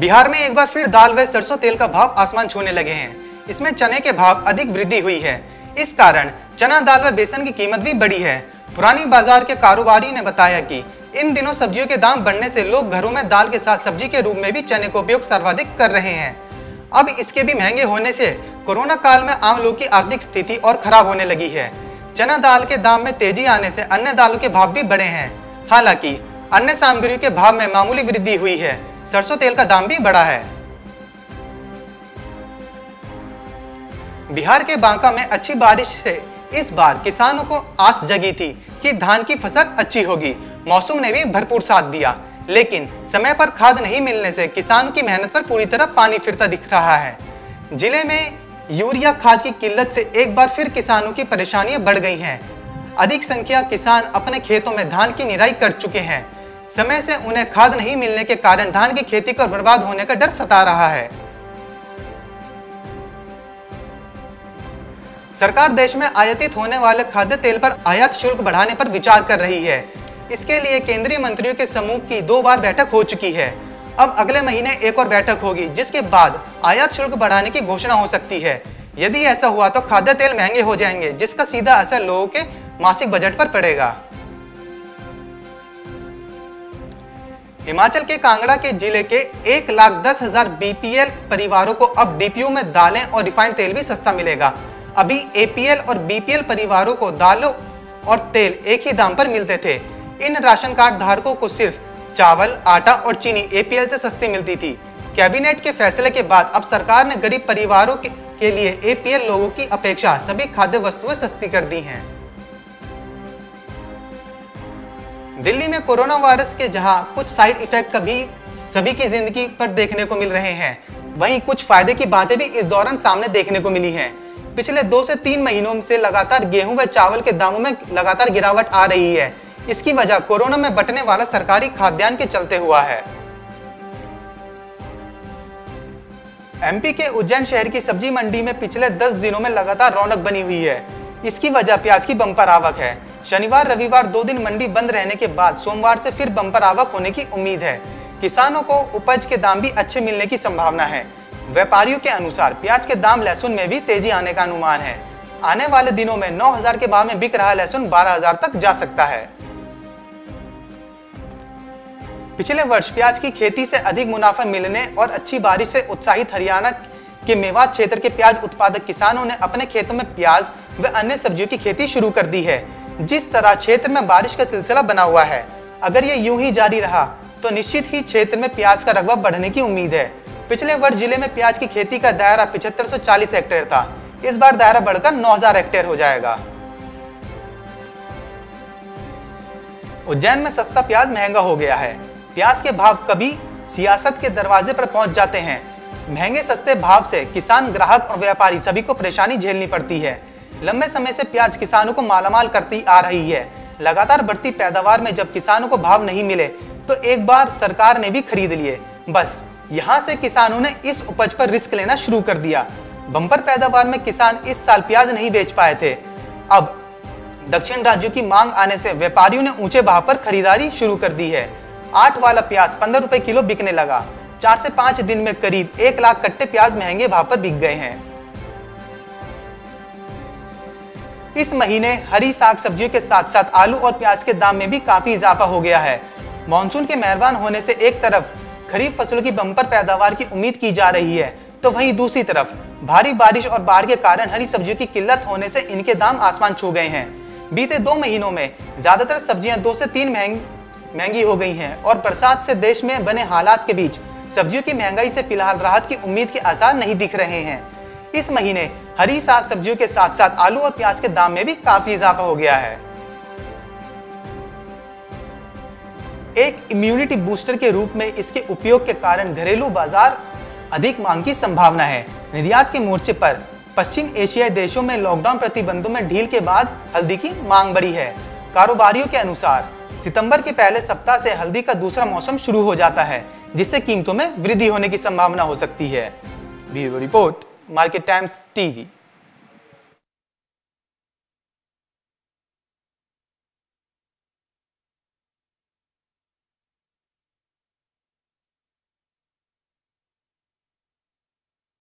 बिहार में एक बार फिर दाल व सरसों तेल का भाव आसमान छूने लगे हैं। इसमें चने के भाव अधिक वृद्धि हुई है। इस कारण चना दाल व बेसन की कीमत भी बढ़ी है। पुरानी बाजार के कारोबारी ने बताया कि इन दिनों सब्जियों के दाम बढ़ने से लोग घरों में दाल के साथ सब्जी के रूप में भी चने का उपयोग सर्वाधिक कर रहे हैं। अब इसके भी महंगे होने से कोरोना काल में आम लोग की आर्थिक स्थिति और खराब होने लगी है। चना दाल के दाम में तेजी आने से अन्य दालों के भाव भी बढ़े हैं। हालांकि अन्य सामग्रियों के भाव में मामूली वृद्धि हुई है। सरसों तेल का दाम भी बढ़ा है। बिहार के बांका में अच्छी बारिश से इस बार किसानों को आस जगी थी कि धान की फसल अच्छी होगी। मौसम ने भी भरपूर साथ दिया, लेकिन समय पर खाद नहीं मिलने से किसानों की मेहनत पर पूरी तरह पानी फिरता दिख रहा है। जिले में यूरिया खाद की किल्लत से एक बार फिर किसानों की परेशानियां बढ़ गई हैं। अधिक संख्या किसान अपने खेतों में धान की निराई कर चुके हैं। समय से उन्हें खाद नहीं मिलने के कारण धान की खेती को बर्बाद होने का डर सता रहा है। सरकार देश में आयातित होने वाले खाद्य तेल पर आयात शुल्क बढ़ाने पर विचार कर रही है। इसके लिए केंद्रीय मंत्रियों के समूह की 2 बार बैठक हो चुकी है। अब अगले महीने एक और बैठक होगी, जिसके बाद आयात शुल्क बढ़ाने की घोषणा हो सकती है। यदि ऐसा हुआ तो खाद्य तेल महंगे हो जाएंगे, जिसका सीधा असर लोगों के मासिक बजट पर पड़ेगा। हिमाचल के कांगड़ा के जिले के 1,10,000 बीपीएल परिवारों को अब डीपीयू में दालें और रिफाइंड तेल भी सस्ता मिलेगा। अभी एपीएल और बीपीएल परिवारों को दालों और तेल एक ही दाम पर मिलते थे। इन राशन कार्ड धारकों को सिर्फ चावल, आटा और चीनी एपीएल से सस्ती मिलती थी। कैबिनेट के फैसले के बाद अब सरकार ने गरीब परिवारों के लिए एपीएल लोगों की अपेक्षा सभी खाद्य वस्तुएं सस्ती कर दी हैं। दिल्ली में कोरोना वायरस के जहां कुछ साइड इफेक्ट कभी सभी की जिंदगी पर देखने को मिल रहे हैं, वहीं कुछ फायदे की बातें भी इस दौरान सामने देखने को मिली हैं। पिछले 2 से 3 महीनों से लगातार गेहूं व चावल के दामों में लगातार गिरावट आ रही है। इसकी वजह कोरोना में बंटने वाला सरकारी खाद्यान्न के चलते हुआ है। एमपी के उज्जैन शहर की सब्जी मंडी में पिछले 10 दिनों में लगातार रौनक बनी हुई है। इसकी वजह प्याज की बम्पर आवक है। शनिवार रविवार 2 दिन मंडी बंद रहने के बाद सोमवार से फिर बम्पर आवक होने की उम्मीद है। किसानों को उपज के दाम भी अच्छे मिलने की संभावना है। व्यापारियों के अनुसार प्याज के दाम लहसुन में भी तेजी आने का अनुमान है। आने वाले दिनों में 9,000 के भाव में बिक रहा लहसुन 12,000 तक जा सकता है। पिछले वर्ष प्याज की खेती से अधिक मुनाफा मिलने और अच्छी बारिश से उत्साहित हरियाणा के मेवात क्षेत्र के प्याज उत्पादक किसानों ने अपने खेतों में प्याज व अन्य सब्जियों की खेती शुरू कर दी है। जिस तरह क्षेत्र में बारिश का सिलसिला बना हुआ है, अगर ये यूं ही जारी रहा तो निश्चित ही क्षेत्र में प्याज का रकबा बढ़ने की उम्मीद है। पिछले वर्ष जिले में प्याज की खेती का दायरा 7540 हेक्टेयर था। इस बार दायरा बढ़कर 9,000 हेक्टेयर हो जाएगा। उज्जैन में सस्ता प्याज महंगा हो गया है। प्याज के भाव कभी सियासत के दरवाजे पर पहुंच जाते हैं। महंगे सस्ते भाव से किसान, ग्राहक और व्यापारी सभी को परेशानी झेलनी पड़ती है। लंबे समय से प्याज किसानों को मालामाल करती आ रही है। लगातार बढ़ती पैदावार में जब किसानों को भाव नहीं मिले तो एक बार सरकार ने भी खरीद लिए। बस यहां से किसानों ने इस उपज पर रिस्क लेना शुरू कर दिया। बम्पर पैदावार में किसान इस साल प्याज नहीं बेच पाए थे। अब दक्षिण राज्यों की मांग आने से व्यापारियों ने ऊंचे भाव पर खरीदारी शुरू कर दी है। 8 वाला प्याज 15 रुपए किलो बिकने लगा। 4 से 5 दिन में करीब 1 लाख कट्टे प्याज महंगे भाव पर बिक गए हैं। इस महीने हरी साग सब्जियों के साथ साथ आलू और प्याज के दाम में भी काफी इजाफा हो गया है। मानसून के मेहरबान होने से एक तरफ खरीफ फसलों की बम्पर पैदावार की उम्मीद की जा रही है, तो वहीं दूसरी तरफ भारी बारिश और बाढ़ के कारण हरी सब्जियों की किल्लत होने से इनके दाम आसमान छू गए हैं। बीते 2 महीनों में ज्यादातर सब्जियां 2 से 3 महंगी हो गई हैं और बरसात से देश में बने हालात के बीच सब्जियों की महंगाई से फिलहाल राहत की उम्मीद के आसार नहीं दिख रहे हैं। इस महीने हरी साग सब्जियों के साथ साथ आलू और प्याज के दाम में भी काफी इजाफा हो गया है। एक इम्यूनिटी बूस्टर के रूप में इसके उपयोग के कारण घरेलू बाजार अधिक मांग की संभावना है। निर्यात के मोर्चे पर पश्चिम एशियाई देशों में लॉकडाउन प्रतिबंधों में ढील के बाद हल्दी की मांग बढ़ी है। कारोबारियों के अनुसार सितंबर के पहले सप्ताह से हल्दी का दूसरा मौसम शुरू हो जाता है, जिससे कीमतों में वृद्धि होने की संभावना हो सकती है। Bureau report, market times TV.